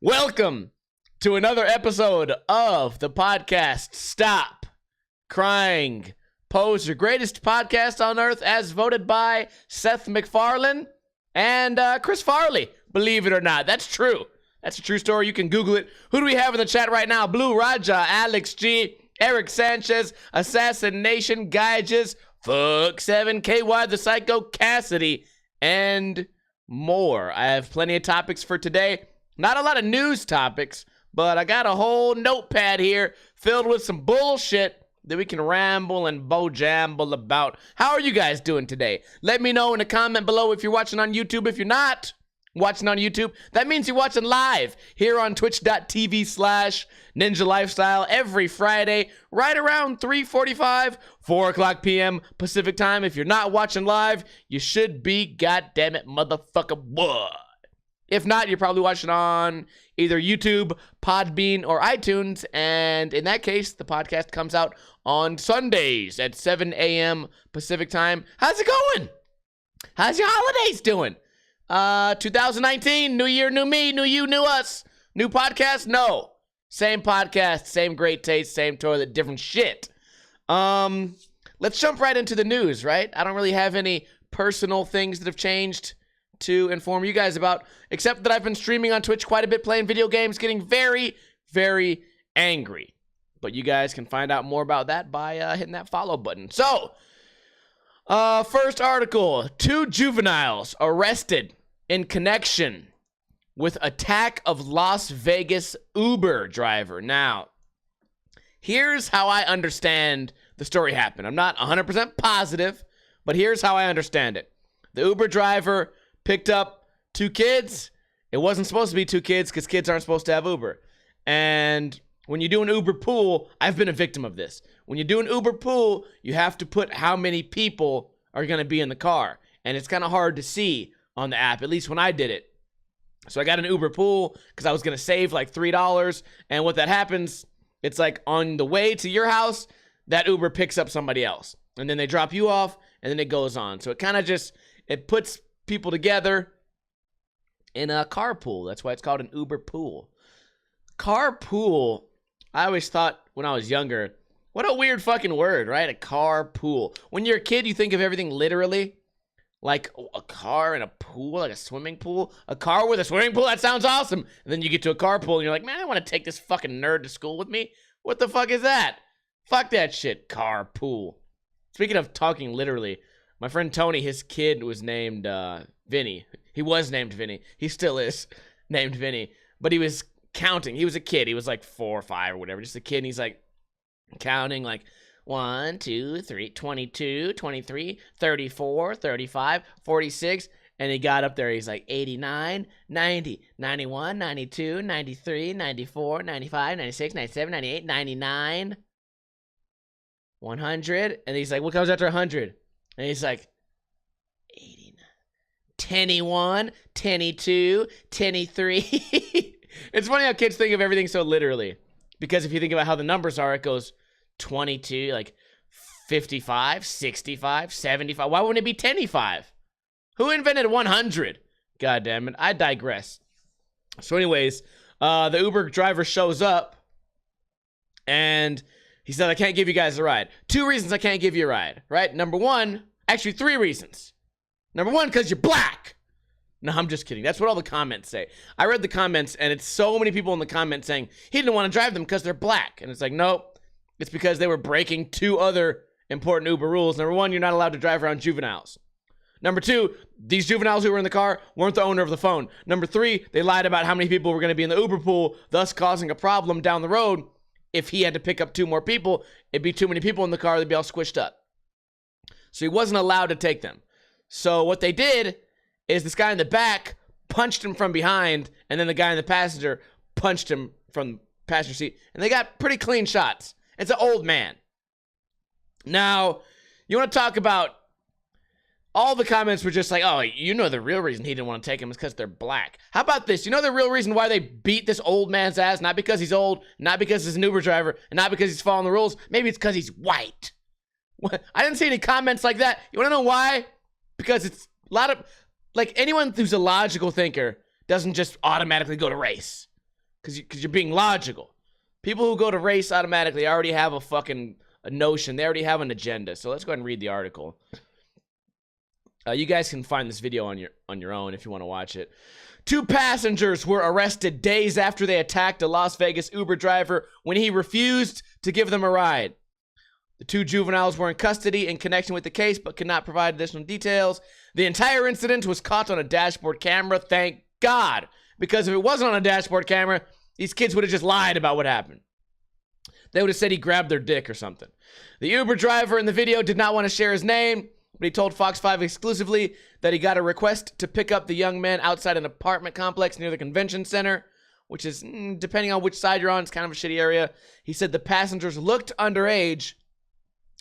Welcome to another episode of the podcast Stop Crying POSER, greatest podcast on earth as voted by Seth MacFarlane and Chris Farley. Believe it or not, that's true. That's a true story. You can Google it. Who do we have in the chat right now? Blue Raja, Alex G, Eric Sanchez, Assassination, Gaiges, Fuck7, KY, The Psycho, Cassidy, and more. I have plenty of topics for today. Not a lot of news topics, but I got a whole notepad here filled with some bullshit that we can ramble and bojamble about. How are you guys doing today? Let me know in the comment below if you're watching on YouTube. If you're not watching on YouTube, that means you're watching live here on twitch.tv/Ninja Lifestyle every Friday, right around 3:45, 4 o'clock p.m. Pacific time. If you're not watching live, you should be, goddammit, motherfucker, boy. If not, you're probably watching on either YouTube, Podbean, or iTunes, and in that case, the podcast comes out on Sundays at 7 a.m. Pacific time. How's it going? How's your holidays doing? 2019, new year, new me, new you, new us. New podcast? No. Same podcast, same great taste, same toilet, different shit. Let's jump right into the news, right? I don't really have any personal things that have changed to inform you guys about, except that I've been streaming on Twitch quite a bit, playing video games, getting very, very angry. But you guys can find out more about that by hitting that follow button. So, first article, 2 juveniles arrested in connection with attack of Las Vegas Uber driver. Now, here's how I understand the story happened. I'm not 100% positive, but here's how I understand it. The Uber driver picked up 2 kids. It wasn't supposed to be 2 kids because kids aren't supposed to have Uber. And when you do an Uber pool, I've been a victim of this. When you do an Uber pool, you have to put how many people are going to be in the car. And it's kind of hard to see on the app, at least when I did it. So I got an Uber pool because I was going to save like $3. And what that happens, it's like on the way to your house, that Uber picks up somebody else. And then they drop you off, and then it goes on. So it kind of just, it puts people together in a carpool. That's why it's called an Uber pool. Carpool, I always thought when I was younger, what a weird fucking word, right? A carpool. When you're a kid, you think of everything literally. Like a car and a pool, like a swimming pool. A car with a swimming pool, that sounds awesome. And then you get to a carpool and you're like, man, I want to take this fucking nerd to school with me. What the fuck is that? Fuck that shit, carpool. Speaking of talking literally, my friend Tony, his kid was named Vinny. He was named Vinny. He still is named Vinny. But he was counting. He was a kid. He was like 4 or 5 or whatever. Just a kid. And he's like counting like 1, 2, 3, 22, 23, 34, 35, 46. And he got up there. He's like 89, 90, 91, 92, 93, 94, 95, 96, 97, 98, 99, 100. And he's like, what comes after 100? And he's like, 89, 21, 22, 23. It's funny how kids think of everything so literally. Because if you think about how the numbers are, it goes 22, like 55, 65, 75. Why wouldn't it be 10-5? Who invented 100? God damn it. I digress. So anyways, the Uber driver shows up. And he said, I can't give you guys a ride. 2 reasons I can't give you a ride, right? Number 1, actually 3 reasons. Number 1, because you're black. No, I'm just kidding. That's what all the comments say. I read the comments, and it's so many people in the comments saying he didn't want to drive them because they're black. And it's like, nope. It's because they were breaking 2 other important Uber rules. Number 1, you're not allowed to drive around juveniles. Number 2, these juveniles who were in the car weren't the owner of the phone. Number 3, they lied about how many people were going to be in the Uber pool, thus causing a problem down the road. If he had to pick up 2 more people, it'd be too many people in the car, they'd be all squished up. So he wasn't allowed to take them. So what they did is this guy in the back punched him from behind, and then the guy in the passenger punched him from the passenger seat, and they got pretty clean shots. It's an old man. Now, you want to talk about, all the comments were just like, oh, you know the real reason he didn't want to take him is because they're black. How about this? You know the real reason why they beat this old man's ass? Not because he's old, not because he's an Uber driver, and not because he's following the rules. Maybe it's because he's white. I didn't see any comments like that. You want to know why? Because it's a lot of, like, anyone who's a logical thinker doesn't just automatically go to race. because you're being logical. People who go to race automatically already have a notion. They already have an agenda. So let's go ahead and read the article. You guys can find this video on your own if you want to watch it. 2 passengers were arrested days after they attacked a Las Vegas Uber driver when he refused to give them a ride. The 2 juveniles were in custody in connection with the case, but could not provide additional details. The entire incident was caught on a dashboard camera, thank God. Because if it wasn't on a dashboard camera, these kids would have just lied about what happened. They would have said he grabbed their dick or something. The Uber driver in the video did not want to share his name, but he told Fox 5 exclusively that he got a request to pick up the young man outside an apartment complex near the convention center, which is, depending on which side you're on, it's kind of a shitty area. He said the passengers looked underage,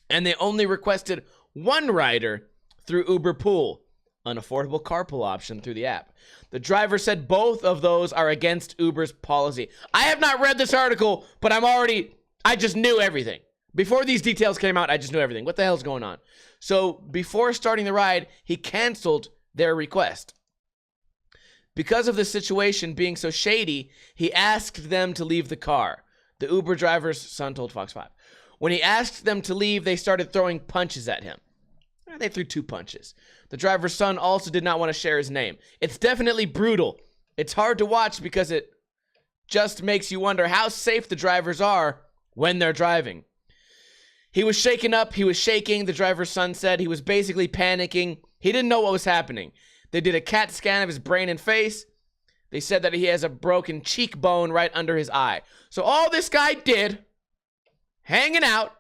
and they only requested 1 rider through Uber Pool, an affordable carpool option through the app. The driver said both of those are against Uber's policy. I have not read this article, but I just knew everything. Before these details came out, I just knew everything. What the hell's going on? So before starting the ride, he canceled their request. Because of the situation being so shady, he asked them to leave the car. The Uber driver's son told Fox 5. When he asked them to leave, they started throwing punches at him. They threw 2 punches. The driver's son also did not want to share his name. It's definitely brutal. It's hard to watch because it just makes you wonder how safe the drivers are when they're driving. He was shaken up. He was shaking. The driver's son said he was basically panicking. He didn't know what was happening. They did a CAT scan of his brain and face. They said that he has a broken cheekbone right under his eye. So all this guy did, hanging out,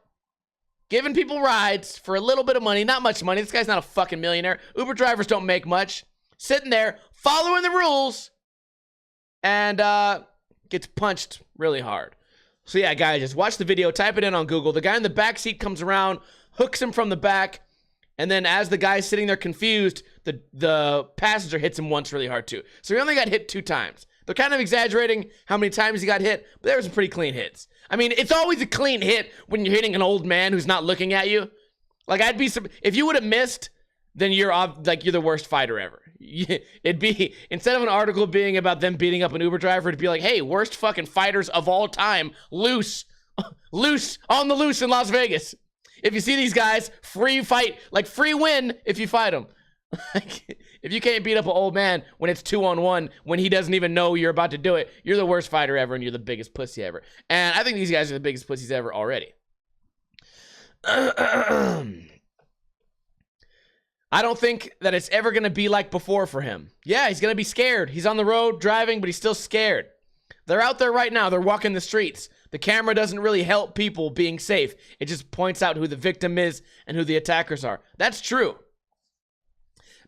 giving people rides for a little bit of money, not much money. This guy's not a fucking millionaire. Uber drivers don't make much. Sitting there, following the rules, and gets punched really hard. So yeah, guys, just watch the video, type it in on Google. The guy in the back seat comes around, hooks him from the back, and then as the guy's sitting there confused, the passenger hits him once really hard too. So he only got hit 2 times. They're kind of exaggerating how many times he got hit, but there were some pretty clean hits. I mean, it's always a clean hit when you're hitting an old man who's not looking at you. Like, if you would have missed, then you're the worst fighter ever. It'd be, instead of an article being about them beating up an Uber driver, it'd be like, hey, worst fucking fighters of all time, loose, on the loose in Las Vegas. If you see these guys, free fight, like free win if you fight them. If you can't beat up an old man when it's 2-on-1, when he doesn't even know you're about to do it, you're the worst fighter ever and you're the biggest pussy ever. And I think these guys are the biggest pussies ever already. I don't think that it's ever going to be like before for him. Yeah, he's going to be scared. He's on the road driving, but he's still scared. They're out there right now. They're walking the streets. The camera doesn't really help people being safe. It just points out who the victim is and who the attackers are. That's true.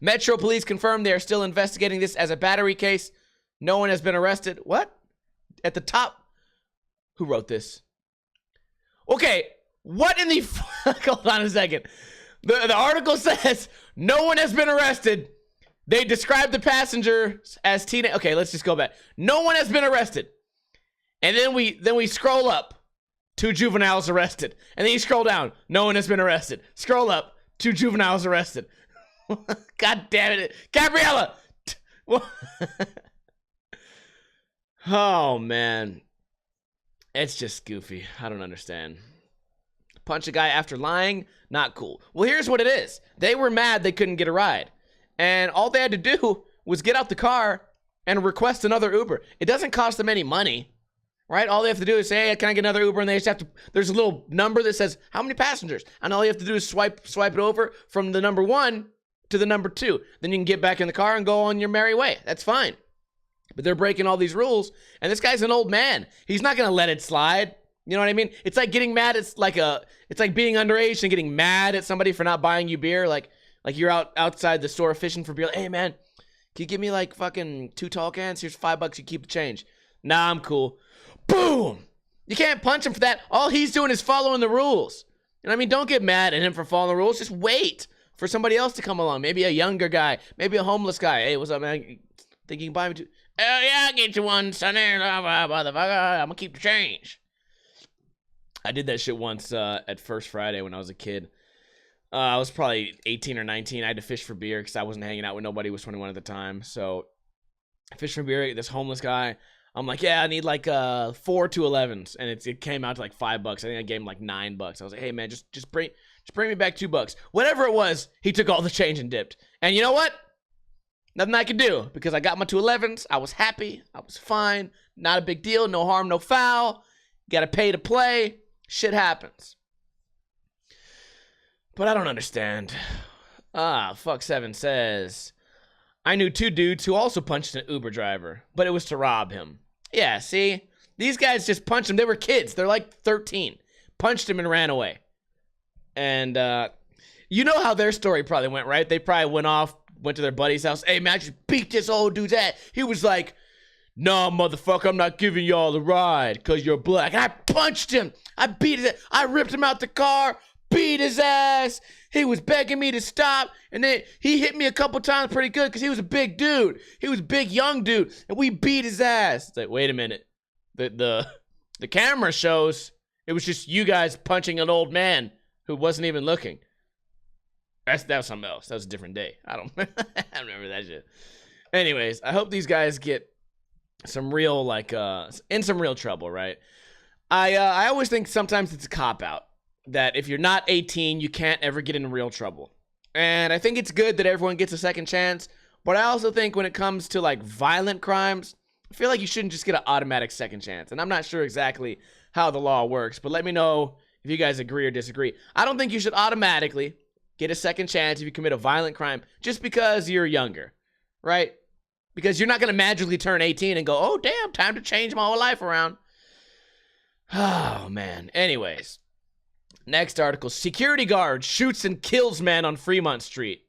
Metro Police confirmed they are still investigating this as a battery case. No one has been arrested. What? At the top. Who wrote this? Okay, what in the fuck? Hold on a second. The article says no one has been arrested. They described the passengers as teenage. Okay, let's just go back. No one has been arrested. And then we scroll up. 2 juveniles arrested. And then you scroll down. No one has been arrested. Scroll up. 2 juveniles arrested. God damn it. Gabriella. Oh, man. It's just goofy. I don't understand. Punch a guy after lying, not cool. Well, here's what it is. They were mad they couldn't get a ride. And all they had to do was get out the car and request another Uber. It doesn't cost them any money, right? All they have to do is say, hey, can I get another Uber? And they just have to, there's a little number that says, how many passengers? And all you have to do is swipe it over from the number 1 to the number 2. Then you can get back in the car and go on your merry way. That's fine. But they're breaking all these rules. And this guy's an old man. He's not going to let it slide. You know what I mean? It's like getting mad. It's like being underage and getting mad at somebody for not buying you beer. Like you're outside the store fishing for beer. Like, hey man, can you give me like fucking 2 tall cans? Here's $5. You keep the change. Nah, I'm cool. Boom. You can't punch him for that. All he's doing is following the rules. You know what I mean? Don't get mad at him for following the rules. Just wait for somebody else to come along. Maybe a younger guy. Maybe a homeless guy. Hey, what's up, man? Think you can buy me 2? Oh yeah, I'll get you one, sonny. Motherfucker. I'm gonna keep the change. I did that shit once at First Friday when I was a kid. I was probably 18 or 19. I had to fish for beer because I wasn't hanging out with nobody. Was 21 at the time. So I fished for beer. This homeless guy. I'm like, yeah, I need like 4 211s, and it came out to like $5. I think I gave him like $9. I was like, hey man, just bring me back $2. Whatever it was, he took all the change and dipped. And you know what? Nothing I could do, because I got my 211s. I was happy. I was fine. Not a big deal. No harm, no foul. Got to pay to play. Shit happens. But I don't understand. Fuck7 says, I knew 2 dudes who also punched an Uber driver, but it was to rob him. Yeah, see? These guys just punched him. They were kids. They're like 13. Punched him and ran away. And you know how their story probably went, right? They probably went to their buddy's house. Hey, man, I just beat this old dude's ass. He was like, nah, motherfucker, I'm not giving y'all the ride because you're black. And I punched him. I beat his ass. I ripped him out the car, beat his ass. He was begging me to stop. And then he hit me a couple times pretty good because he was a big dude. He was a big, young dude. And we beat his ass. It's like, wait a minute. The camera shows it was just you guys punching an old man who wasn't even looking. That was something else. That was a different day. I don't remember that shit. Anyways, I hope these guys get some real, in some real trouble, right? I always think sometimes it's a cop-out that if you're not 18, you can't ever get in real trouble. And I think it's good that everyone gets a second chance, but I also think when it comes to, like, violent crimes, I feel like you shouldn't just get an automatic second chance. And I'm not sure exactly how the law works, but let me know if you guys agree or disagree. I don't think you should automatically get a second chance if you commit a violent crime just because you're younger, right? Because you're not going to magically turn 18 and go, oh, damn, time to change my whole life around. Oh, man. Anyways, next article. Security guard shoots and kills man on Fremont Street.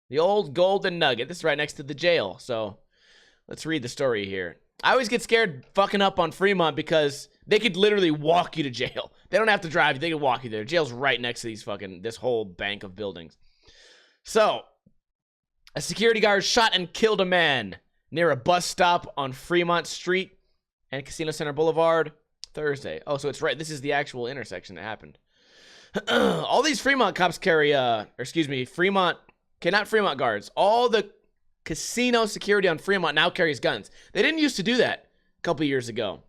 The old golden nugget. This is right next to the jail, so let's read the story here. I always get scared fucking up on Fremont because they could literally walk you to jail. They don't have to drive you. They can walk you there. Jail's right next to this whole bank of buildings. So, a security guard shot and killed a man near a bus stop on Fremont Street and Casino Center Boulevard Thursday. Oh, so it's right. This is the actual intersection that happened. All these Fremont cops carry, Fremont, okay, not Fremont guards. All the casino security on Fremont now carries guns. They didn't used to do that a couple years ago.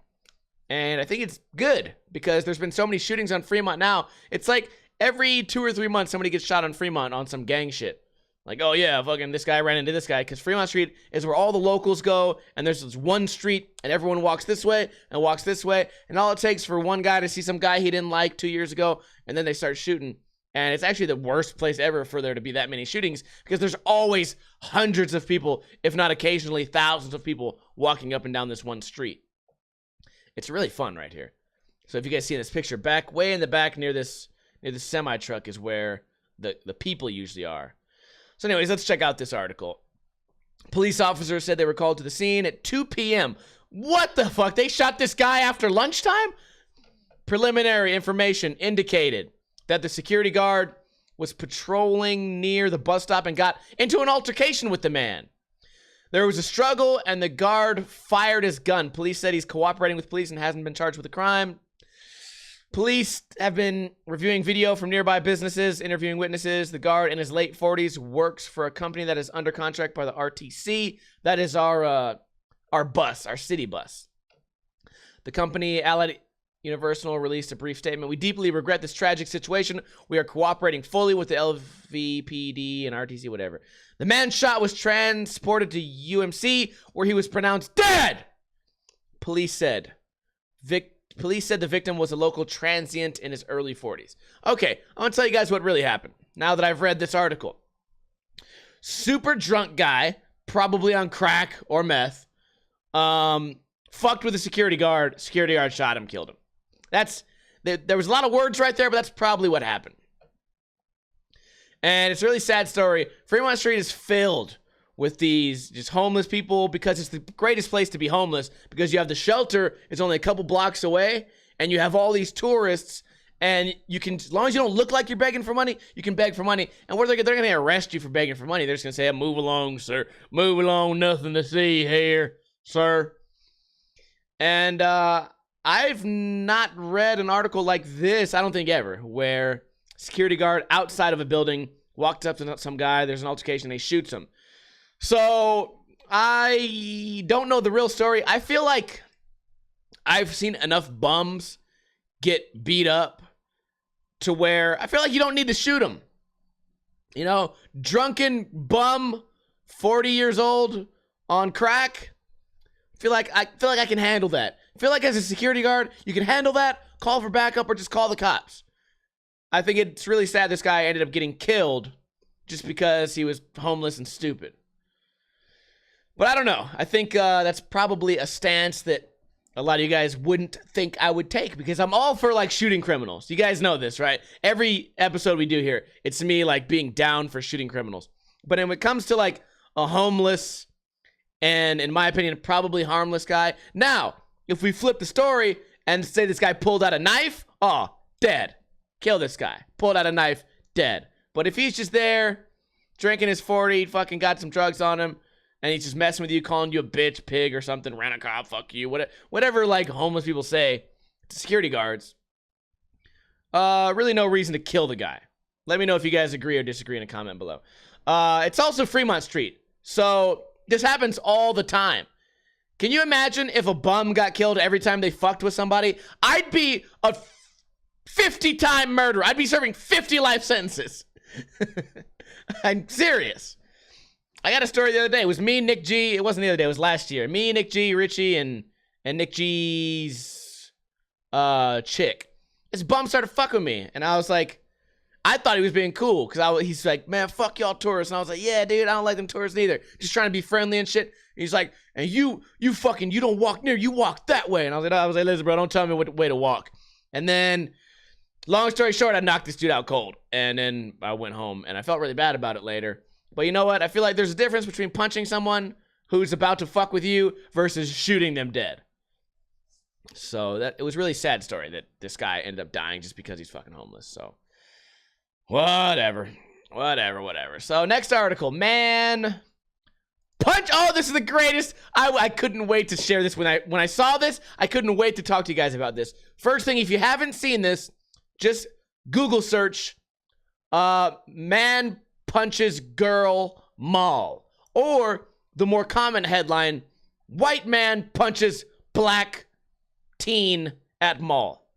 And I think it's good because there's been so many shootings on Fremont now. It's like every 2 or 3 months somebody gets shot on Fremont on some gang shit. Like, oh yeah, fucking this guy ran into this guy, because Fremont Street is where all the locals go, and there's this one street, and everyone walks this way, and all it takes for one guy to see some guy he didn't like 2 years ago, and then they start shooting. And it's actually the worst place ever for there to be that many shootings, because there's always hundreds of people, if not occasionally thousands of people, walking up and down this one street. It's really fun right here. So if you guys see this picture, way in the back near this semi-truck is where the people usually are. So anyways, let's check out this article. Police officers said they were called to the scene at 2 p.m. What the fuck? They shot this guy after lunchtime? Preliminary information indicated that the security guard was patrolling near the bus stop and got into an altercation with the man. There was a struggle, and the guard fired his gun. Police said he's cooperating with police and hasn't been charged with a crime. Police have been reviewing video from nearby businesses, interviewing witnesses. The guard, in his late 40s, works for a company that is under contract by the RTC. That is our bus, our city bus. The company, Allied Universal, released a brief statement. We deeply regret this tragic situation. We are cooperating fully with the LVPD and RTC, whatever. The man shot was transported to UMC, where he was pronounced dead, police said. Police said the victim was a local transient in his early 40s. Okay, I'm going to tell you guys what really happened now that I've read this article. Super drunk guy, probably on crack or meth, fucked with a security guard. Security guard shot him, killed him. There was a lot of words right there, but that's probably what happened. And it's a really sad story. Fremont Street is filled with these just homeless people because it's the greatest place to be homeless, because you have the shelter, it's only a couple blocks away, and you have all these tourists, and you can, as long as you don't look like you're begging for money, you can beg for money. And they're going to arrest you for begging for money. They're just going to say, move along, sir. Move along, nothing to see here, sir. And I've not read an article like this, I don't think ever, where security guard outside of a building walked up to some guy, there's an altercation, and he shoots him. So, I don't know the real story. I feel like I've seen enough bums get beat up to where I feel like you don't need to shoot them. You know, drunken bum, 40 years old on crack. I feel like I can handle that. I feel like as a security guard, you can handle that, call for backup, or just call the cops. I think it's really sad this guy ended up getting killed just because he was homeless and stupid. But I don't know. I think that's probably a stance that a lot of you guys wouldn't think I would take, because I'm all for like shooting criminals. You guys know this, right? Every episode we do here, it's me like being down for shooting criminals. But when it comes to like a homeless and, in my opinion, probably harmless guy. Now, if we flip the story and say this guy pulled out a knife, oh, dead. Kill this guy. Pulled out a knife, dead. But if he's just there drinking his 40, fucking got some drugs on him, and he's just messing with you, calling you a bitch, pig, or something, ran a cop, fuck you, whatever like homeless people say to security guards, really no reason to kill the guy. Let me know if you guys agree or disagree in a comment below. It's also Fremont Street, so this happens all the time. Can you imagine if a bum got killed every time they fucked with somebody? I'd be a 50-time murderer. I'd be serving 50 life sentences. I'm serious. I got a story the other day. It was me, Nick G. It wasn't the other day. It was last year. Me, Nick G, Richie, and Nick G's chick. This bum started fucking with me. And I was like, I thought he was being cool. Because he's like, man, fuck y'all tourists. And I was like, yeah, dude, I don't like them tourists either. Just trying to be friendly and shit. And he's like, and you don't walk near. You walk that way. And I was like, listen, bro, don't tell me what way to walk. And then, long story short, I knocked this dude out cold. And then I went home. And I felt really bad about it later. But you know what? I feel like there's a difference between punching someone who's about to fuck with you versus shooting them dead. So it was a really sad story that this guy ended up dying just because he's fucking homeless. So whatever. So next article, man. Punch. Oh, this is the greatest. I couldn't wait to share this. When I saw this, I couldn't wait to talk to you guys about this. First thing, if you haven't seen this, just Google search man punches girl mall, or the more common headline, white man punches black teen at mall.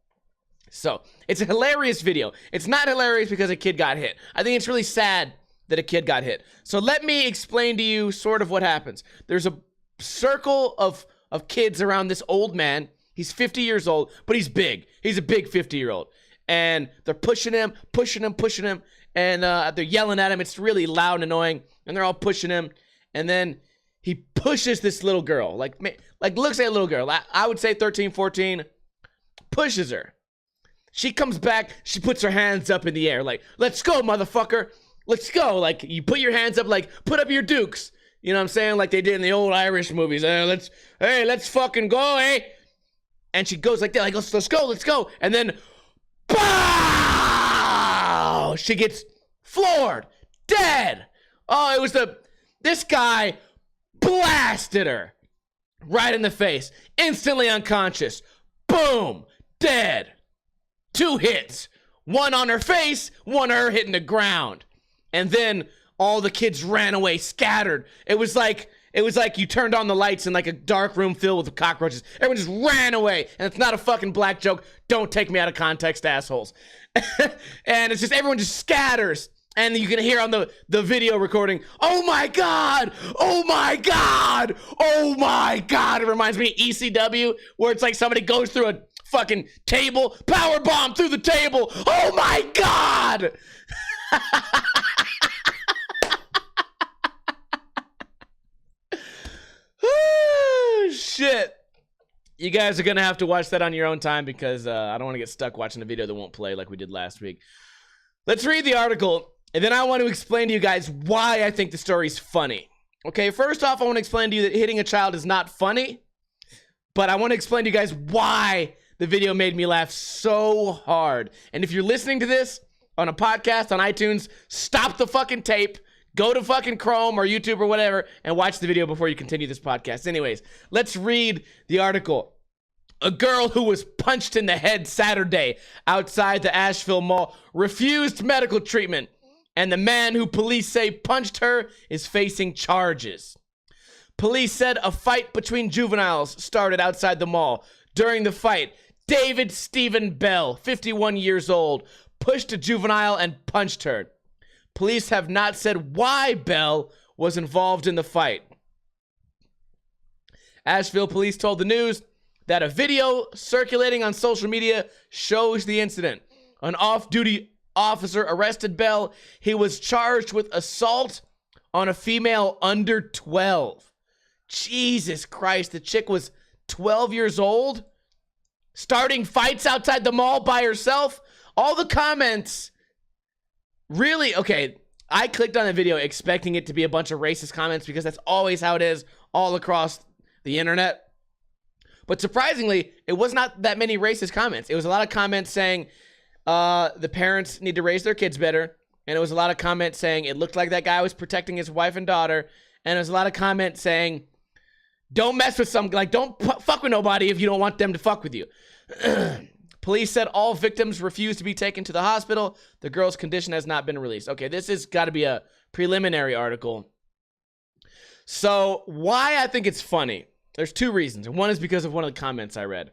So it's a hilarious video. It's not hilarious because a kid got hit. I think it's really sad that a kid got hit. So let me explain to you sort of what happens. There's a circle of kids around this old man. He's 50 years old, but he's big. He's a big 50-year-old. And they're pushing him, and they're yelling at him. It's really loud and annoying, and they're all pushing him. And then he pushes this little girl, like looks like a little girl. I would say 13, 14, pushes her. She comes back, she puts her hands up in the air, like, let's go, motherfucker. Let's go. Like, you put your hands up, like, put up your dukes. You know what I'm saying? Like they did in the old Irish movies. Let's fucking go, eh? And she goes like that, like, let's go. And then, pow! She gets floored, dead. Oh, it was this guy blasted her right in the face, instantly unconscious. Boom, dead. 2 hits, one on her face, one her hitting the ground. And then all the kids ran away, scattered. It was like you turned on the lights in like a dark room filled with cockroaches. Everyone just ran away. And it's not a fucking black joke. Don't take me out of context, assholes. And it's just, everyone just scatters. And you can hear on the video recording, oh my God, oh my God, oh my God. It reminds me of ECW, where it's like somebody goes through a fucking table, power bomb through the table. Oh my God. Shit. You guys are gonna have to watch that on your own time, because I don't want to get stuck watching a video that won't play like we did last week. Let's read the article, and then I want to explain to you guys why I think the story's funny. Okay, first off, I want to explain to you that hitting a child is not funny, but I want to explain to you guys why the video made me laugh so hard. And if you're listening to this on a podcast on iTunes, stop the fucking tape, go to fucking Chrome or YouTube or whatever, and watch the video before you continue this podcast. Anyways, let's read the article. A girl who was punched in the head Saturday outside the Asheville Mall refused medical treatment, and the man who police say punched her is facing charges. Police said a fight between juveniles started outside the mall during the fight. David Stephen Bell, 51 years old, pushed a juvenile and punched her. Police have not said why Bell was involved in the fight. Asheville police told the news that a video circulating on social media shows the incident. An off-duty officer arrested Bell. He was charged with assault on a female under 12. Jesus Christ, the chick was 12 years old, starting fights outside the mall by herself. All the comments, really, okay, I clicked on the video expecting it to be a bunch of racist comments because that's always how it is all across the internet. But surprisingly, it was not that many racist comments. It was a lot of comments saying the parents need to raise their kids better. And it was a lot of comments saying it looked like that guy was protecting his wife and daughter. And it was a lot of comments saying, don't mess with don't fuck with nobody if you don't want them to fuck with you. Police said all victims refused to be taken to the hospital. The girl's condition has not been released. Okay, this has got to be a preliminary article. So why I think it's funny, there's two reasons. And one is because of one of the comments I read.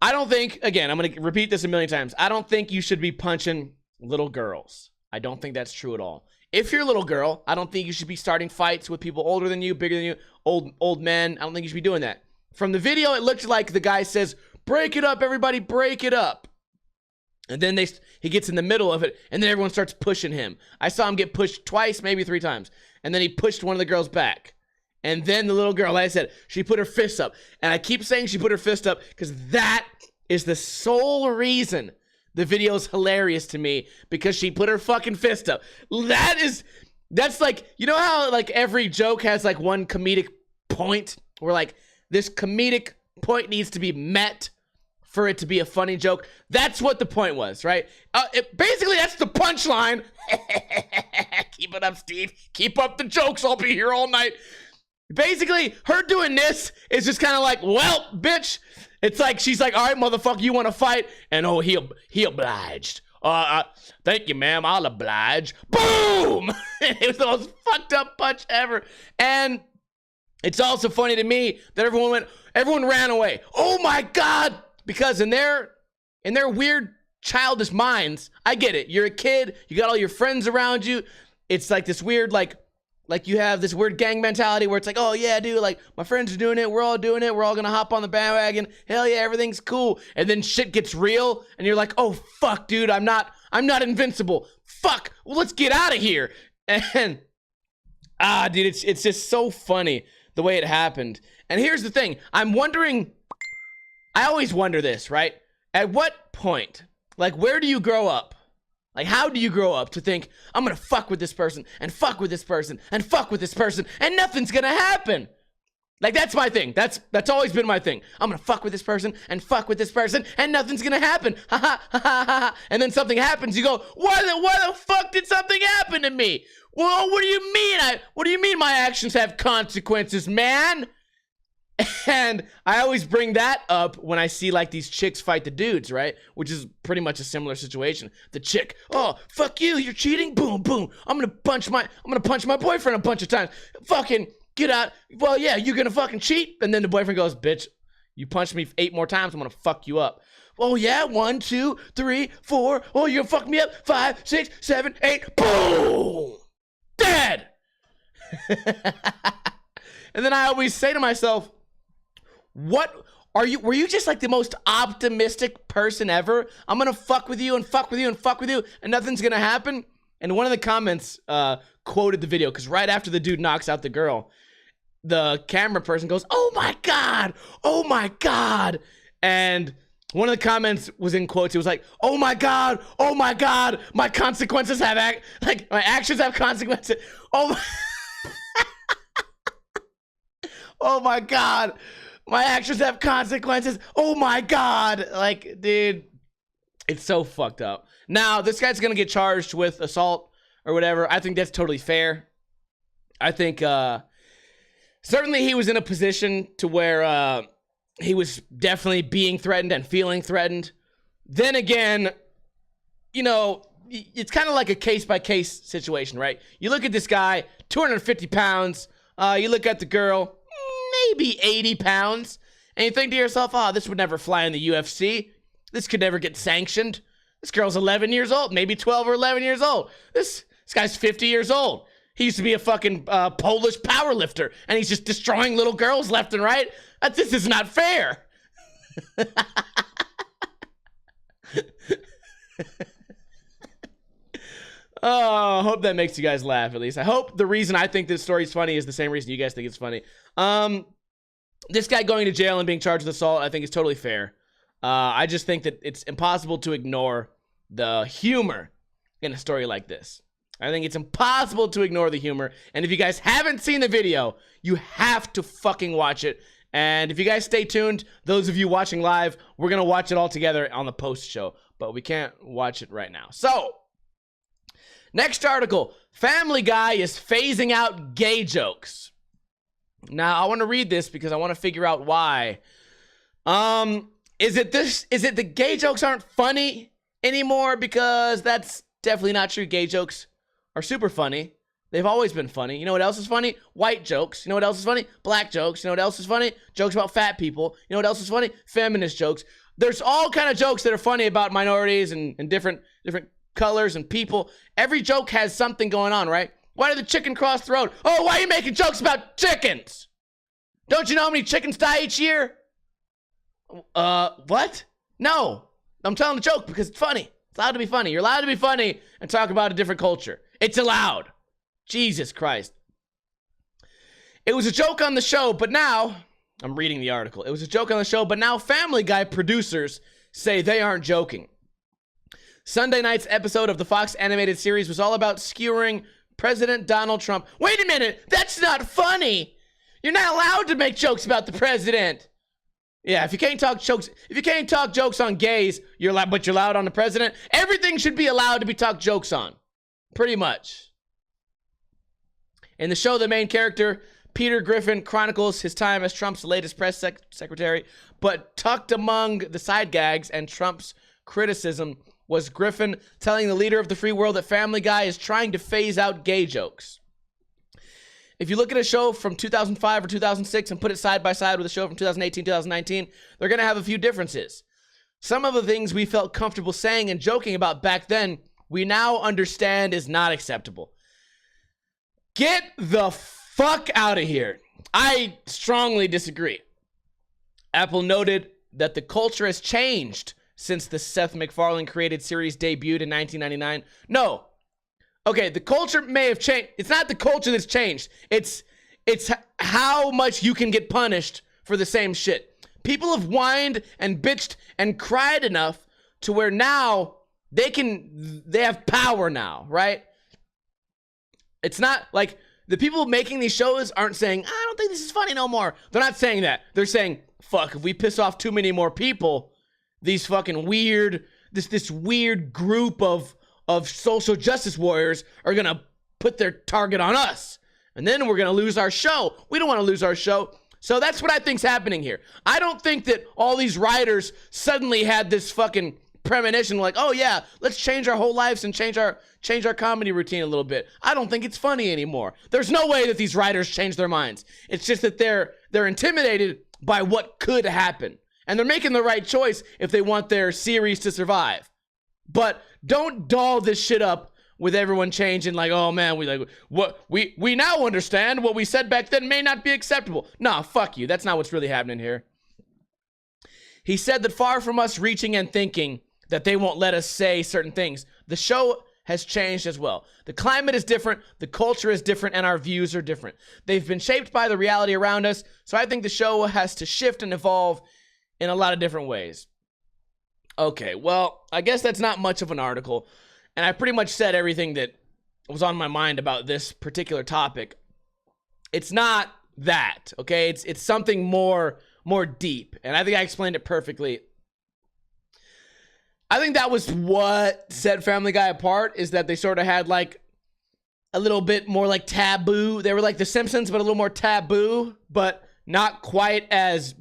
I don't think, again, I'm going to repeat this a million times. I don't think you should be punching little girls. I don't think that's true at all. If you're a little girl, I don't think you should be starting fights with people older than you, bigger than you, old men. I don't think you should be doing that. From the video, it looked like the guy says, break it up, everybody, break it up. And then he gets in the middle of it, and then everyone starts pushing him. I saw him get pushed twice, maybe 3 times. And then he pushed one of the girls back. And then the little girl, like I said, she put her fist up. And I keep saying she put her fist up because that is the sole reason the video is hilarious to me, because she put her fucking fist up. That's like, you know how like every joke has like one comedic point where like this comedic point needs to be met for it to be a funny joke? That's what the point was, right? Basically, that's the punchline. Keep it up, Steve. Keep up the jokes. I'll be here all night. Basically, her doing this is just kind of like, well, bitch. It's like, she's like, all right, motherfucker, you want to fight? And oh, he obliged. Thank you, ma'am. I'll oblige. Boom! It was the most fucked up punch ever. And it's also funny to me that everyone ran away. Oh my God! Because in their weird childish minds, I get it. You're a kid. You got all your friends around you. It's like this weird, like you have this weird gang mentality where it's like, oh yeah, dude, like my friends are doing it. We're all doing it. We're all gonna hop on the bandwagon. Hell yeah, everything's cool. And then shit gets real, and you're like, oh fuck, dude, I'm not invincible. Fuck, well, let's get out of here. And dude, it's just so funny the way it happened. And here's the thing, I'm wondering. I always wonder this, right? At what point, like, where do you grow up? Like, how do you grow up to think, I'm gonna fuck with this person, and fuck with this person, and fuck with this person, and nothing's gonna happen? Like, that's my thing. That's always been my thing. I'm gonna fuck with this person, and fuck with this person, and nothing's gonna happen. Ha ha ha ha ha. And then something happens, you go, why the fuck did something happen to me? Well, what do you mean? What do you mean my actions have consequences, man? And I always bring that up when I see like these chicks fight the dudes, right? Which is pretty much a similar situation. The chick, oh fuck you, you're cheating, boom boom. I'm gonna punch my boyfriend a bunch of times. Fucking get out. Well, yeah, you're gonna fucking cheat. And then the boyfriend goes, bitch, you punched me 8 more times, I'm gonna fuck you up. Oh yeah, 1, 2, 3, 4. Oh, you're gonna fuck me up. 5, 6, 7, 8. Boom, dead. And then I always say to myself, were you just like the most optimistic person ever? I'm gonna fuck with you and fuck with you and fuck with you and nothing's gonna happen? And one of the comments quoted the video, because right after the dude knocks out the girl, the camera person goes, oh my God, oh my God. And one of the comments was in quotes. It was like, oh my God, my consequences have my actions have consequences. Oh my God. My actions have consequences. Oh my God. Like, dude, it's so fucked up. Now, this guy's gonna get charged with assault or whatever. I think that's totally fair. I think certainly he was in a position to where he was definitely being threatened and feeling threatened. Then again, you know, it's kind of like a case-by-case situation, right? You look at this guy, 250 pounds. You look at the girl, maybe 80 pounds. And you think to yourself, oh, this would never fly in the UFC. This could never get sanctioned. This girl's 11 years old, maybe 12 or 11 years old. This guy's 50 years old. He used to be a fucking Polish powerlifter, and he's just destroying little girls left and right. This is not fair. Oh, I hope that makes you guys laugh, at least. I hope the reason I think this story's funny is the same reason you guys think it's funny. This guy going to jail and being charged with assault, I think is totally fair. I just think that it's impossible to ignore the humor in a story like this. I think it's impossible to ignore the humor. And if you guys haven't seen the video, you have to fucking watch it. And if you guys stay tuned, those of you watching live, we're going to watch it all together on the post show. But we can't watch it right now. So, next article. Family Guy is phasing out gay jokes. Now, I want to read this because I want to figure out why. Is it the gay jokes aren't funny anymore? Because that's definitely not true. Gay jokes are super funny. They've always been funny. You know what else is funny? White jokes. You know what else is funny? Black jokes. You know what else is funny? Jokes about fat people. You know what else is funny? Feminist jokes. There's all kind of jokes that are funny about minorities and different colors and people. Every joke has something going on, right? Why did the chicken cross the road? Oh, why are you making jokes about chickens? Don't you know how many chickens die each year? What? No. I'm telling the joke because it's funny. It's allowed to be funny. You're allowed to be funny and talk about a different culture. It's allowed. Jesus Christ. It was a joke on the show, but now, I'm reading the article. It was a joke on the show, but now Family Guy producers say they aren't joking. Sunday night's episode of the Fox animated series was all about skewering President Donald Trump. Wait a minute, that's not funny. You're not allowed to make jokes about the president. Yeah, if you can't talk jokes on gays, but you're allowed on the president. Everything should be allowed to be talked jokes on. Pretty much. In the show, the main character, Peter Griffin, chronicles his time as Trump's latest press secretary, but tucked among the side gags and Trump's criticism was Griffin telling the leader of the free world that Family Guy is trying to phase out gay jokes. If you look at a show from 2005 or 2006 and put it side by side with a show from 2018, 2019, they're going to have a few differences. Some of the things we felt comfortable saying and joking about back then, we now understand is not acceptable. Get the fuck out of here. I strongly disagree. Apple noted that the culture has changed since the Seth MacFarlane created series debuted in 1999. No. Okay, the culture may have changed. It's not the culture that's changed. It's how much you can get punished for the same shit. People have whined and bitched and cried enough to where now they have power now, right? It's not like the people making these shows aren't saying, I don't think this is funny no more. They're not saying that. They're saying, fuck, if we piss off too many more people, these fucking weird, this weird group of social justice warriors are gonna put their target on us. And then we're gonna lose our show. We don't wanna lose our show. So that's what I think's happening here. I don't think that all these writers suddenly had this fucking premonition like, oh yeah, let's change our whole lives and change our comedy routine a little bit. I don't think it's funny anymore. There's no way that these writers change their minds. It's just that they're intimidated by what could happen. And they're making the right choice if they want their series to survive. But don't doll this shit up with everyone changing like, oh man, we now understand what we said back then may not be acceptable. Nah, fuck you. That's not what's really happening here. He said that far from us reaching and thinking that they won't let us say certain things, the show has changed as well. The climate is different, the culture is different, and our views are different. They've been shaped by the reality around us, so I think the show has to shift and evolve in a lot of different ways. Okay, well, I guess that's not much of an article, and I pretty much said everything that was on my mind about this particular topic. It's not that, okay? It's something more deep, and I think I explained it perfectly. I think that was what set Family Guy apart, is that they sort of had like a little bit more like taboo. They were like The Simpsons, but a little more taboo, but not quite as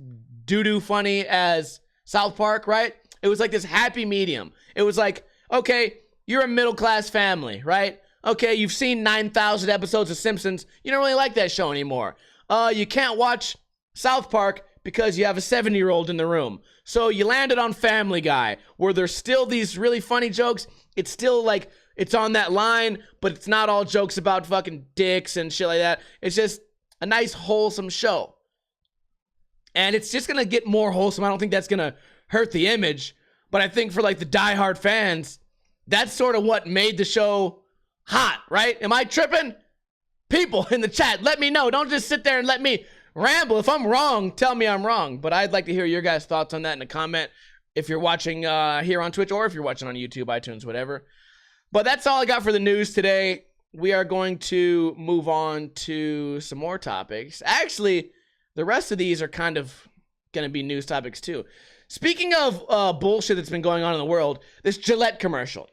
doo-doo funny as South Park, right? It was like this happy medium. It was like, okay, you're a middle-class family, right? Okay, you've seen 9,000 episodes of Simpsons. You don't really like that show anymore. You can't watch South Park because you have a 70-year-old in the room. So you landed on Family Guy, where there's still these really funny jokes. It's still like, it's on that line, but it's not all jokes about fucking dicks and shit like that. It's just a nice, wholesome show. And it's just gonna get more wholesome. I don't think that's gonna hurt the image, but I think for like the diehard fans, that's sort of what made the show hot, right? Am I tripping? People in the chat, let me know. Don't just sit there and let me ramble. If I'm wrong, tell me I'm wrong. But I'd like to hear your guys' thoughts on that in a comment if you're watching here on Twitch, or if you're watching on YouTube, iTunes, whatever. But that's all I got for the news today. We are going to move on to some more topics. Actually, the rest of these are kind of going to be news topics too. Speaking of bullshit that's been going on in the world, this Gillette commercial.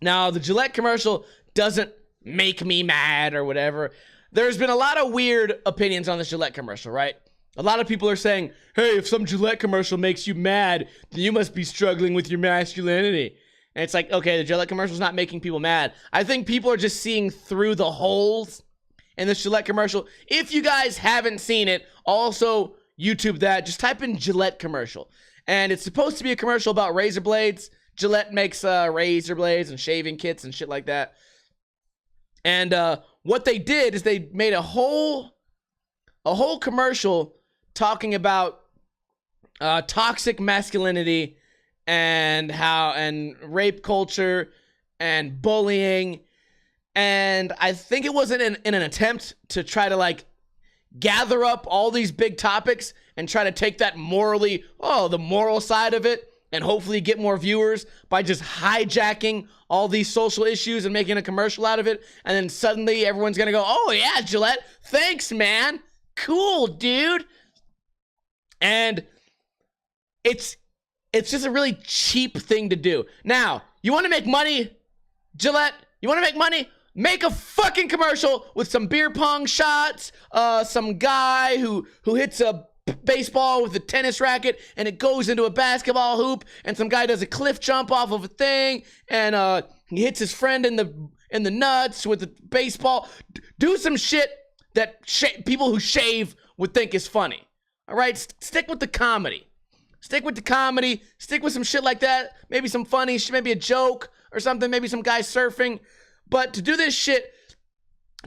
Now, the Gillette commercial doesn't make me mad or whatever. There's been a lot of weird opinions on this Gillette commercial, right? A lot of people are saying, hey, if some Gillette commercial makes you mad, then you must be struggling with your masculinity. And it's like, okay, the Gillette commercial's not making people mad. I think people are just seeing through the holes in this Gillette commercial. If you guys haven't seen it, also YouTube that. Just type in Gillette commercial. And it's supposed to be a commercial about razor blades. Gillette makes razor blades and shaving kits and shit like that. And what they did is they made a whole commercial talking about toxic masculinity and rape culture and bullying. And I think it was in an attempt to try to like gather up all these big topics and try to take that the moral side of it, and hopefully get more viewers by just hijacking all these social issues and making a commercial out of it. And then suddenly everyone's gonna go, oh yeah, Gillette, thanks, man. Cool, dude. And it's just a really cheap thing to do. Now, you wanna make money, Gillette? You wanna make money? Make a fucking commercial with some beer pong shots, some guy who hits a baseball with a tennis racket and it goes into a basketball hoop, and some guy does a cliff jump off of a thing, and he hits his friend in the nuts with a baseball. Do some shit that people who shave would think is funny. All right, stick with the comedy. Stick with the comedy. Stick with some shit like that. Maybe some funny shit, maybe a joke or something. Maybe some guy surfing. But to do this shit,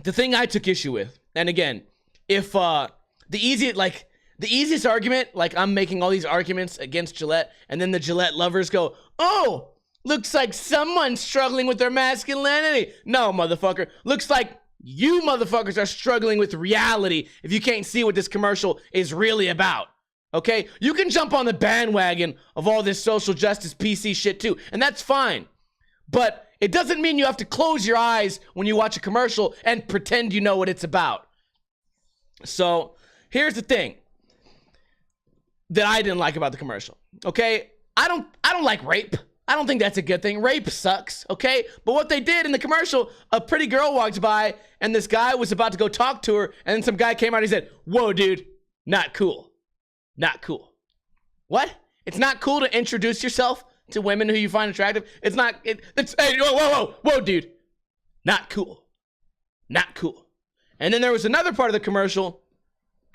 the thing I took issue with, and again, if the easiest argument, like I'm making all these arguments against Gillette, and then the Gillette lovers go, oh, looks like someone's struggling with their masculinity. No, motherfucker. Looks like you motherfuckers are struggling with reality if you can't see what this commercial is really about. Okay? You can jump on the bandwagon of all this social justice PC shit too, and that's fine. But it doesn't mean you have to close your eyes when you watch a commercial and pretend you know what it's about. So, here's the thing that I didn't like about the commercial, okay? I don't like rape. I don't think that's a good thing. Rape sucks, okay? But what they did in the commercial, a pretty girl walked by, and this guy was about to go talk to her, and then some guy came out and he said, whoa, dude, not cool. Not cool. What? It's not cool to introduce yourself to women who you find attractive? It's not, hey, whoa, dude. Not cool. Not cool. And then there was another part of the commercial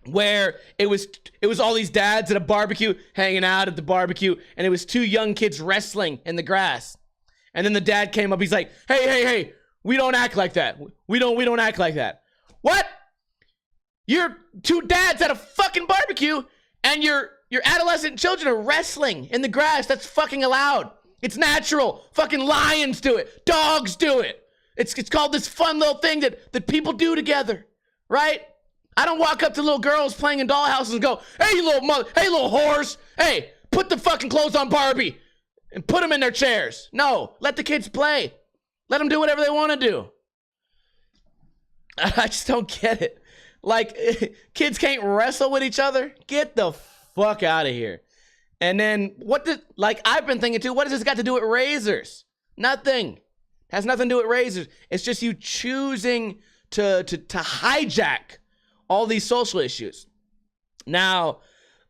where it was all these dads at a barbecue hanging out at the barbecue, and it was two young kids wrestling in the grass. And then the dad came up, he's like, hey, we don't act like that. We don't act like that. What? You're two dads at a fucking barbecue, and your adolescent children are wrestling in the grass. That's fucking allowed. It's natural. Fucking lions do it. Dogs do it. It's called this fun little thing that people do together, right? I don't walk up to little girls playing in dollhouses and go, hey, you little mother, hey, little whores, hey, put the fucking clothes on Barbie and put them in their chairs. No, let the kids play. Let them do whatever they want to do. I just don't get it. Like, kids can't wrestle with each other? Get the fuck out of here. And then, I've been thinking too, what does this got to do with razors? Nothing. Has nothing to do with razors. It's just you choosing to hijack all these social issues. Now,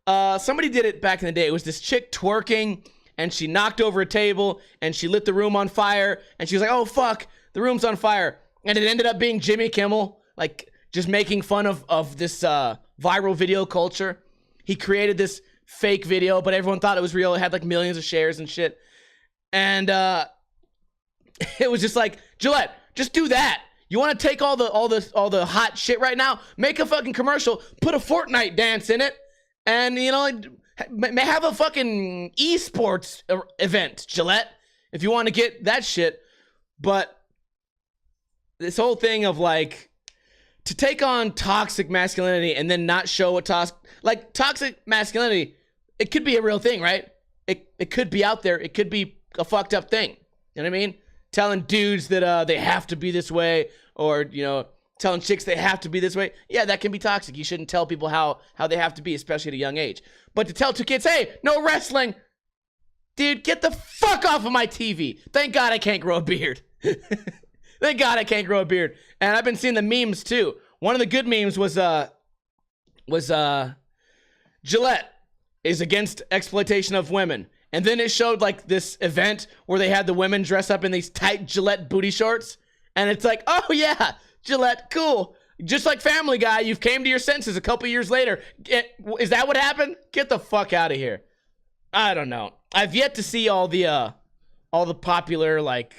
somebody did it back in the day. It was this chick twerking, and she knocked over a table, and she lit the room on fire, and she was like, oh, fuck, the room's on fire. And it ended up being Jimmy Kimmel, like, just making fun of this viral video culture. he created this fake video, but everyone thought it was real. It had like millions of shares and shit. And it was just like, Gillette, just do that. You want to take all the hot shit right now? Make a fucking commercial, put a Fortnite dance in it, and you know, have a fucking esports event, Gillette, if you want to get that shit. But this whole thing of like, to take on toxic masculinity and then not show what toxic masculinity, it could be a real thing, right? It could be out there. It could be a fucked up thing. You know what I mean? Telling dudes that they have to be this way, or, you know, telling chicks they have to be this way. Yeah, that can be toxic. You shouldn't tell people how they have to be, especially at a young age. But to tell two kids, hey, no wrestling, dude, get the fuck off of my TV. Thank God I can't grow a beard. Thank God I can't grow a beard. And I've been seeing the memes too. One of the good memes was Gillette is against exploitation of women. And then it showed like this event where they had the women dress up in these tight Gillette booty shorts. And it's like, oh yeah, Gillette, cool. Just like Family Guy, you've came to your senses a couple years later. Is that what happened? Get the fuck out of here. I don't know. I've yet to see all the popular like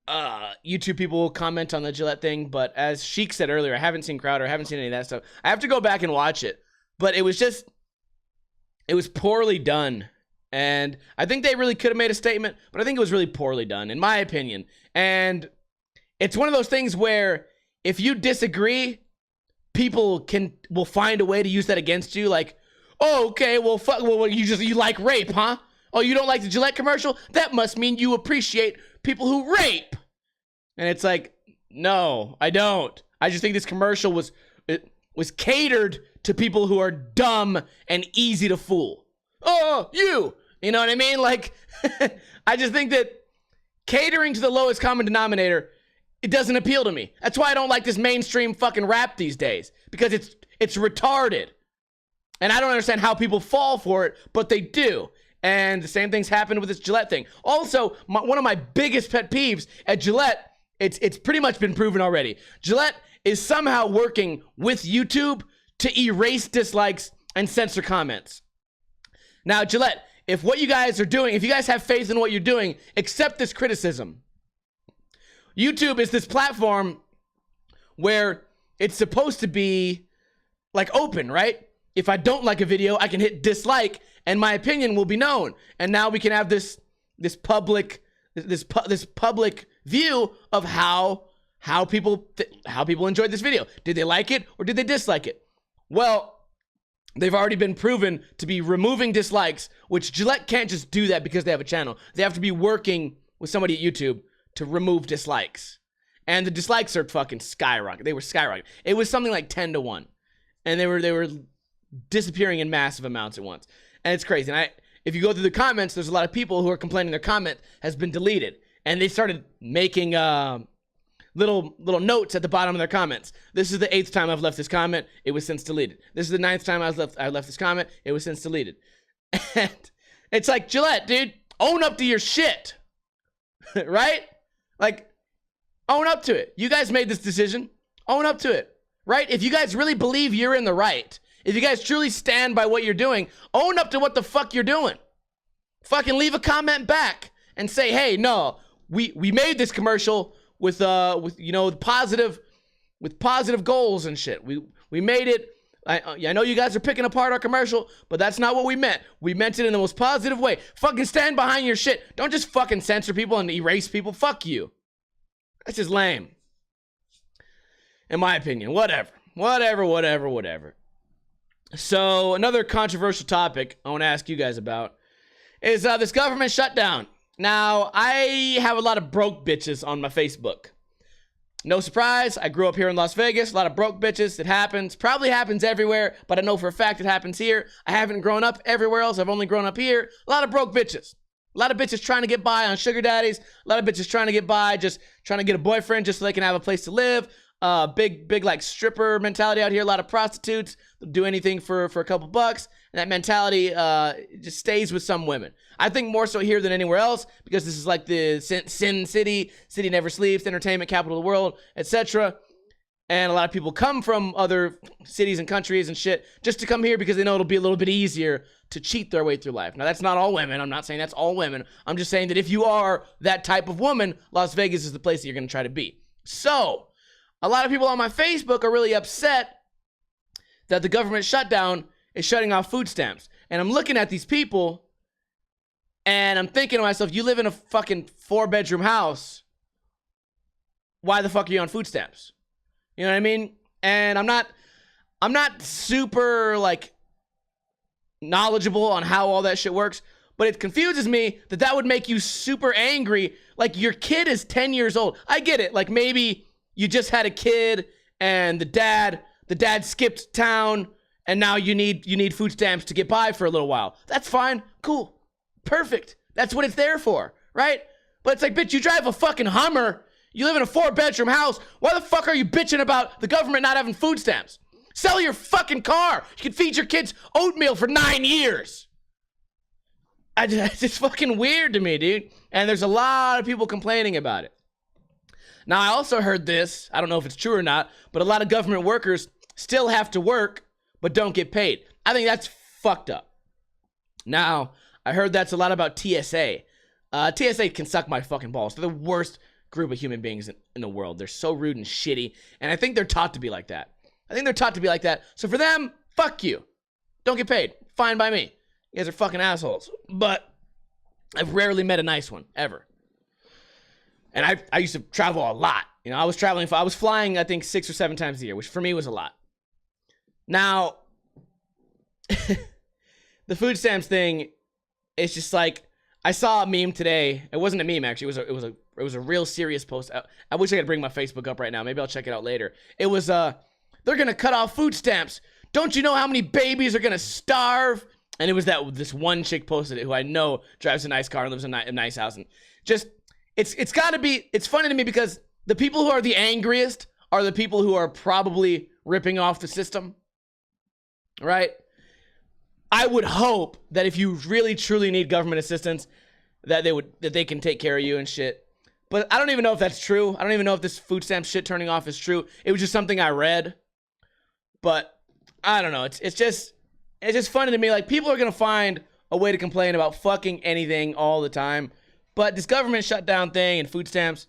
YouTube people comment on the Gillette thing, but as Sheik said earlier, I haven't seen Crowder, I haven't seen any of that stuff. I have to go back and watch it. But it was poorly done. And I think they really could have made a statement, but I think it was really poorly done, in my opinion. And it's one of those things where if you disagree, people will find a way to use that against you. Like, oh, okay, well, you like rape, huh? Oh, you don't like the Gillette commercial? That must mean you appreciate people who rape. And it's like, no, I don't. I just think this commercial was catered to people who are dumb and easy to fool. Oh, you know what I mean? Like, I just think that catering to the lowest common denominator, it doesn't appeal to me. That's why I don't like this mainstream fucking rap these days, because it's retarded. And I don't understand how people fall for it, but they do. And the same thing's happened with this Gillette thing. Also, one of my biggest pet peeves at Gillette, it's pretty much been proven already. Gillette is somehow working with YouTube to erase dislikes and censor comments. Now, Gillette, if what you guys are doing, if you guys have faith in what you're doing, accept this criticism. YouTube is this platform where it's supposed to be like open, right? If I don't like a video, I can hit dislike and my opinion will be known. And now we can have this public view of how people enjoyed this video. Did they like it or did they dislike it? Well, they've already been proven to be removing dislikes, which Gillette can't just do that because they have a channel. They have to be working with somebody at YouTube to remove dislikes. And the dislikes are fucking skyrocketing. They were skyrocketing. It was something like 10 to 1. And they were disappearing in massive amounts at once. And it's crazy. And if you go through the comments, there's a lot of people who are complaining their comment has been deleted. And they started making little notes at the bottom of their comments. This is the 8th time I've left this comment. It was since deleted. This is the 9th time I left this comment. It was since deleted. And it's like, Gillette, dude, own up to your shit. Right? Like, own up to it. You guys made this decision. Own up to it. Right? If you guys really believe you're in the right, if you guys truly stand by what you're doing, own up to what the fuck you're doing. Fucking leave a comment back and say, hey, no, we made this commercial with you know, positive goals and shit. We made it. I know you guys are picking apart our commercial, but that's not what we meant. We meant it in the most positive way. Fucking stand behind your shit. Don't just fucking censor people and erase people. Fuck you. That's just lame. In my opinion. Whatever. So, another controversial topic I want to ask you guys about is this government shutdown. Now, I have a lot of broke bitches on my Facebook. No surprise, I grew up here in Las Vegas, a lot of broke bitches. It happens, probably happens everywhere, but I know for a fact it happens here. I haven't grown up everywhere else, I've only grown up here. A lot of broke bitches. A lot of bitches trying to get by on sugar daddies. A lot of bitches trying to get by, just trying to get a boyfriend just so they can have a place to live. Big like stripper mentality out here. A lot of prostitutes do anything for a couple bucks. And that mentality just stays with some women. I think more so here than anywhere else because this is like the Sin City, City never sleeps, entertainment capital of the world, etc. And a lot of people come from other cities and countries and shit just to come here because they know it'll be a little bit easier to cheat their way through life. Now, that's not all women. I'm not saying that's all women. I'm just saying that if you are that type of woman, Las Vegas is the place that you're going to try to be. So, a lot of people on my Facebook are really upset that the government shutdown is shutting off food stamps. And I'm looking at these people and I'm thinking to myself, you live in a fucking 4-bedroom house. Why the fuck are you on food stamps? You know what I mean? And I'm not super like knowledgeable on how all that shit works, but it confuses me that that would make you super angry. Like, your kid is 10 years old. I get it. Like, maybe you just had a kid and the dad skipped town and now you need food stamps to get by for a little while. That's fine. Cool. Perfect. That's what it's there for, right? But it's like, bitch, you drive a fucking Hummer. You live in a 4-bedroom house. Why the fuck are you bitching about the government not having food stamps? Sell your fucking car. You can feed your kids oatmeal for 9 years. It's just fucking weird to me, dude. And there's a lot of people complaining about it. Now, I also heard this. I don't know if it's true or not, but a lot of government workers still have to work, but don't get paid. I think that's fucked up. Now, I heard that's a lot about TSA. TSA can suck my fucking balls. They're the worst group of human beings in the world. They're so rude and shitty, and I think they're taught to be like that. So for them, fuck you. Don't get paid. Fine by me. You guys are fucking assholes. But I've rarely met a nice one, ever. And I used to travel a lot. You know, I was flying, I think, 6 or 7 times a year, which for me was a lot. Now, the food stamps thing, it's just like, I saw a meme today. It wasn't a meme, actually. It was a real serious post. I wish I could bring my Facebook up right now. Maybe I'll check it out later. It was, they're gonna cut off food stamps. Don't you know how many babies are gonna starve? And it was this one chick posted it who I know drives a nice car and lives in a nice house. And just, it's gotta be, it's funny to me because the people who are the angriest are the people who are probably ripping off the system, right? I would hope that if you really truly need government assistance, that they can take care of you and shit. But I don't even know if that's true. I don't even know if this food stamp shit turning off is true. It was just something I read. But I don't know. It's just funny to me. Like, people are gonna find a way to complain about fucking anything all the time. But this government shutdown thing and food stamps,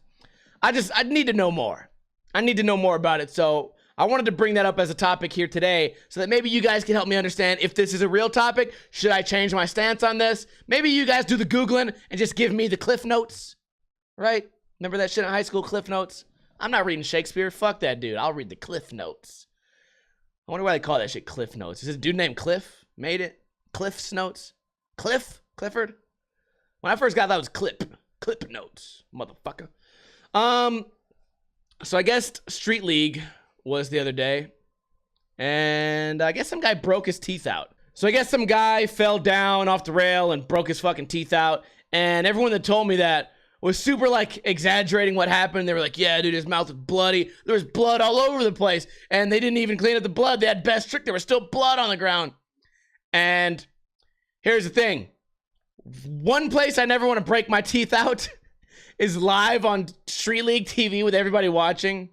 I need to know more. I need to know more about it. So I wanted to bring that up as a topic here today so that maybe you guys can help me understand if this is a real topic. Should I change my stance on this? Maybe you guys do the Googling and just give me the Cliff Notes, right? Remember that shit in high school, Cliff Notes? I'm not reading Shakespeare. Fuck that dude. I'll read the Cliff Notes. I wonder why they call that shit Cliff Notes. Is this a dude named Cliff made it? Cliff's Notes? Clifford? When I first got that, it was Clip Notes, motherfucker. So I guess Street League was the other day, and I guess some guy broke his teeth out. So I guess some guy fell down off the rail and broke his fucking teeth out, and everyone that told me that was super, like, exaggerating what happened. They were like, yeah, dude, his mouth was bloody. There was blood all over the place, and they didn't even clean up the blood. They had best trick. There was still blood on the ground. And here's the thing. One place I never want to break my teeth out is live on Street League TV with everybody watching.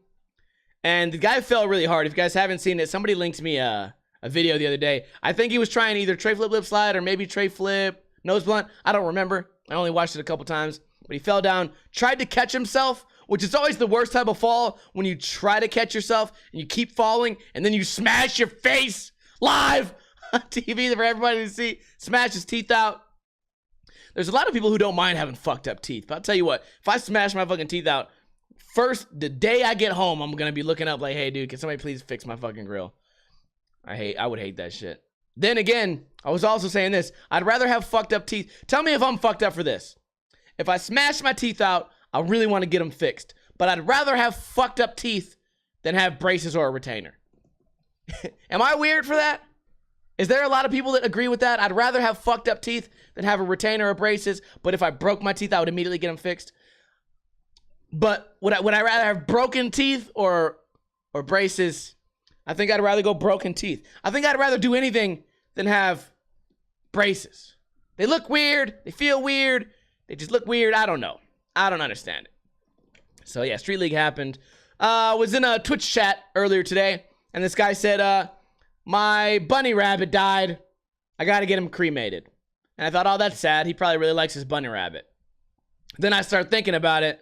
And the guy fell really hard. If you guys haven't seen it, somebody linked me a video the other day. I think he was trying either tray flip lip slide or maybe tray flip nose blunt. I don't remember. I only watched it a couple times. But he fell down, tried to catch himself, which is always the worst type of fall, when you try to catch yourself and you keep falling and then you smash your face live on TV for everybody to see. Smash his teeth out. There's a lot of people who don't mind having fucked up teeth. But I'll tell you what, if I smash my fucking teeth out, the day I get home, I'm gonna be looking up like, hey, dude, can somebody please fix my fucking grill? I would hate that shit. Then again, I was also saying this. I'd rather have fucked up teeth. Tell me if I'm fucked up for this. If I smash my teeth out, I really want to get them fixed. But I'd rather have fucked up teeth than have braces or a retainer. Am I weird for that? Is there a lot of people that agree with that? I'd rather have fucked up teeth than have a retainer or braces. But if I broke my teeth, I would immediately get them fixed. But would I rather have broken teeth or braces? I think I'd rather go broken teeth. I think I'd rather do anything than have braces. They look weird. They feel weird. They just look weird. I don't know. I don't understand it. So yeah, Street League happened. Was in a Twitch chat earlier today, and this guy said, my bunny rabbit died. I gotta get him cremated. And I thought, oh, that's sad. He probably really likes his bunny rabbit. Then I started thinking about it.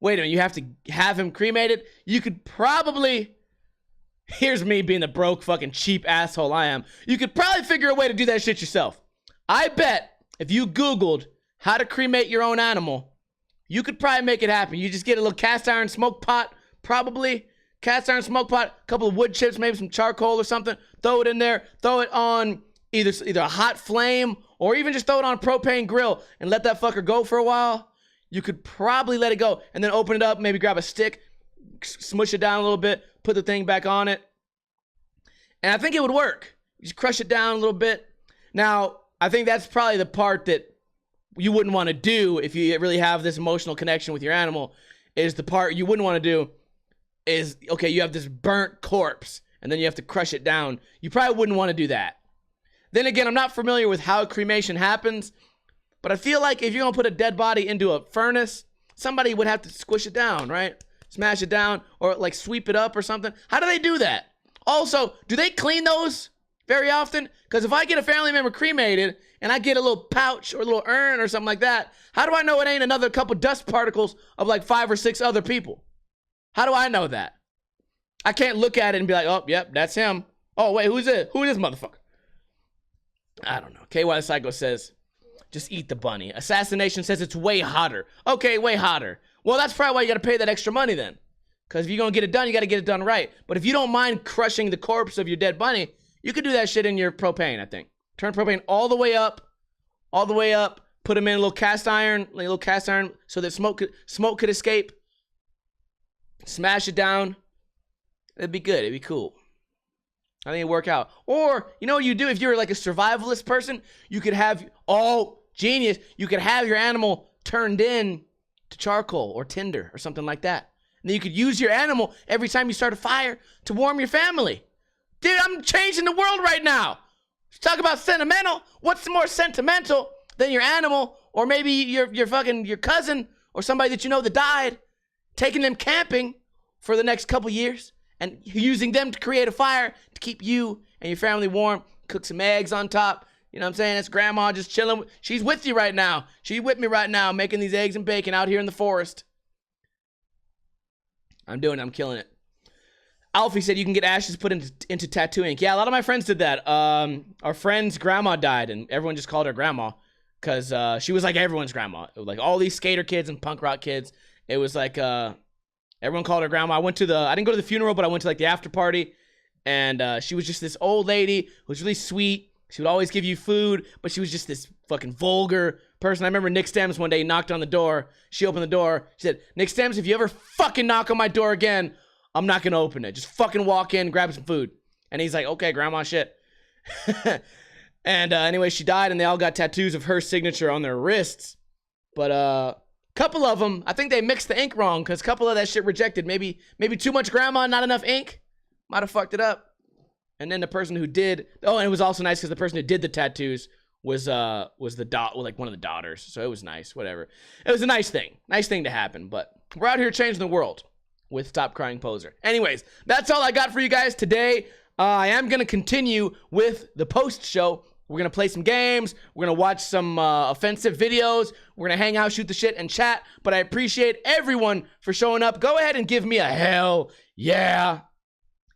Wait a minute, you have to have him cremated? You could probably, here's me being the broke fucking cheap asshole I am. You could probably figure a way to do that shit yourself. I bet if you Googled how to cremate your own animal, you could probably make it happen. You just get a little cast iron smoke pot, probably. Cast iron smoke pot, a couple of wood chips, maybe some charcoal or something. Throw it in there, throw it on either a hot flame or even just throw it on a propane grill and let that fucker go for a while. You could probably let it go and then open it up, maybe grab a stick, smush it down a little bit, put the thing back on it. And I think it would work. You just crush it down a little bit. Now, I think that's probably the part that you wouldn't want to do if you really have this emotional connection with your animal, is the part you wouldn't want to do is, okay, you have this burnt corpse and then you have to crush it down. You probably wouldn't want to do that. Then again, I'm not familiar with how cremation happens, but I feel like if you're going to put a dead body into a furnace, somebody would have to squish it down, right? Smash it down or like sweep it up or something. How do they do that? Also, do they clean those very often? Because if I get a family member cremated and I get a little pouch or a little urn or something like that, how do I know it ain't another couple dust particles of like 5 or 6 other people? How do I know that? I can't look at it and be like, oh, yep, that's him. Oh, wait, who's it? Who is this motherfucker? I don't know. KY the Psycho says, just eat the bunny. Assassination says it's way hotter. Okay, way hotter. Well, that's probably why you got to pay that extra money then. Because if you're going to get it done, you got to get it done right. But if you don't mind crushing the corpse of your dead bunny, you could do that shit in your propane, I think. Turn propane all the way up, put them in a little cast iron, so that smoke could escape. Smash it down. It'd be good. It'd be cool. I think it'd work out. Or, you know what you do if you're like a survivalist person? You could have, genius, you could have your animal turned in to charcoal or tinder or something like that. And then you could use your animal every time you start a fire to warm your family. Dude, I'm changing the world right now. Talk about sentimental. What's more sentimental than your animal or maybe your cousin or somebody that you know that died, taking them camping for the next couple years and using them to create a fire to keep you and your family warm, cook some eggs on top. You know what I'm saying? It's grandma just chilling. She's with you right now. She's with me right now making these eggs and bacon out here in the forest. I'm doing it. I'm killing it. Alfie said you can get ashes put into tattoo ink. Yeah, a lot of my friends did that. Our friend's grandma died, and everyone just called her grandma because she was like everyone's grandma. It was like all these skater kids and punk rock kids. It was like everyone called her grandma. I didn't go to the funeral, but I went to like the after party, and she was just this old lady who was really sweet. She would always give you food, but she was just this fucking vulgar person. I remember Nick Stems one day knocked on the door. She opened the door. She said, Nick Stems, if you ever fucking knock on my door again, I'm not going to open it. Just fucking walk in, grab some food. And he's like, okay, grandma, shit. And anyway, she died, and they all got tattoos of her signature on their wrists. But a couple of them, I think they mixed the ink wrong because a couple of that shit rejected. Maybe too much grandma, not enough ink. Might have fucked it up. And then the person who did, and it was also nice because the person who did the tattoos was one of the daughters. So it was nice, whatever. It was a nice thing to happen. But we're out here changing the world with Stop Crying Poser. Anyways, that's all I got for you guys today. I am going to continue with the post show. We're going to play some games. We're going to watch some offensive videos. We're going to hang out, shoot the shit, and chat. But I appreciate everyone for showing up. Go ahead and give me a hell yeah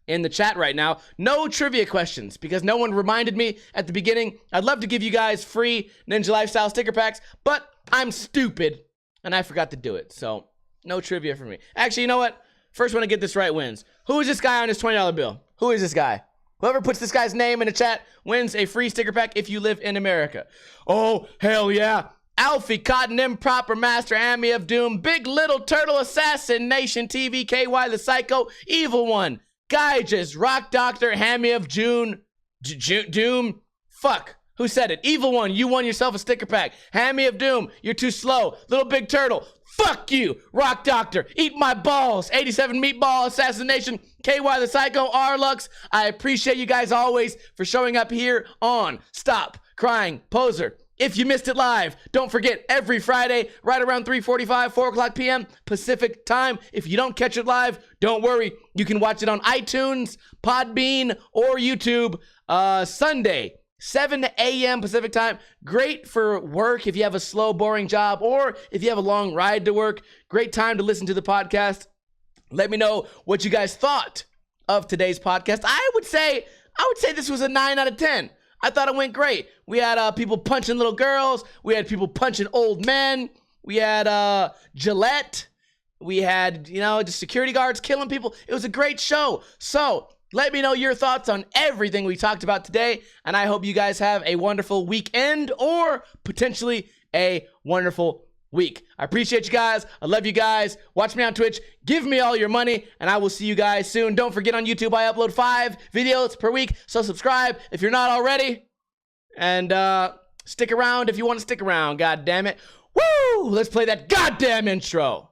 in the chat right now. No trivia questions because no one reminded me at the beginning. I'd love to give you guys free Ninja Lifestyle sticker packs, but I'm stupid and I forgot to do it. So no trivia for me. Actually, you know what? First one to get this right wins. Who is this guy on his $20 bill? Who is this guy? Whoever puts this guy's name in the chat wins a free sticker pack if you live in America. Oh, hell yeah. Alfie, Cotton, Improper Master, Hammy of Doom, Big Little Turtle Assassin, Nation TV, KY the Psycho, Evil One, Gyges, Rock Doctor, Hammy of Doom. Fuck. Who said it? Evil One, you won yourself a sticker pack. Hammy of Doom, you're too slow. Little Big Turtle, fuck you. Rock Doctor, eat my balls. 87 Meatball Assassination, KY the Psycho, Arlux. I appreciate you guys always for showing up here on Stop Crying Poser. If you missed it live, don't forget, every Friday, right around 3:45, 4 o'clock p.m. Pacific time. If you don't catch it live, don't worry. You can watch it on iTunes, Podbean, or YouTube Sunday, 7 a.m. Pacific time. Great for work if you have a slow, boring job, or if you have a long ride to work. Great time to listen to the podcast. Let me know what you guys thought of today's podcast. I would say this was a 9 out of 10. I thought it went great. We had people punching little girls. We had people punching old men. We had Gillette. We had, just security guards killing people. It was a great show. So let me know your thoughts on everything we talked about today. And I hope you guys have a wonderful weekend or potentially a wonderful week. I appreciate you guys. I love you guys. Watch me on Twitch. Give me all your money, and I will see you guys soon. Don't forget, on YouTube, I upload 5 videos per week, so subscribe if you're not already. And stick around if you want to stick around, god damn it. Woo! Let's play that goddamn intro.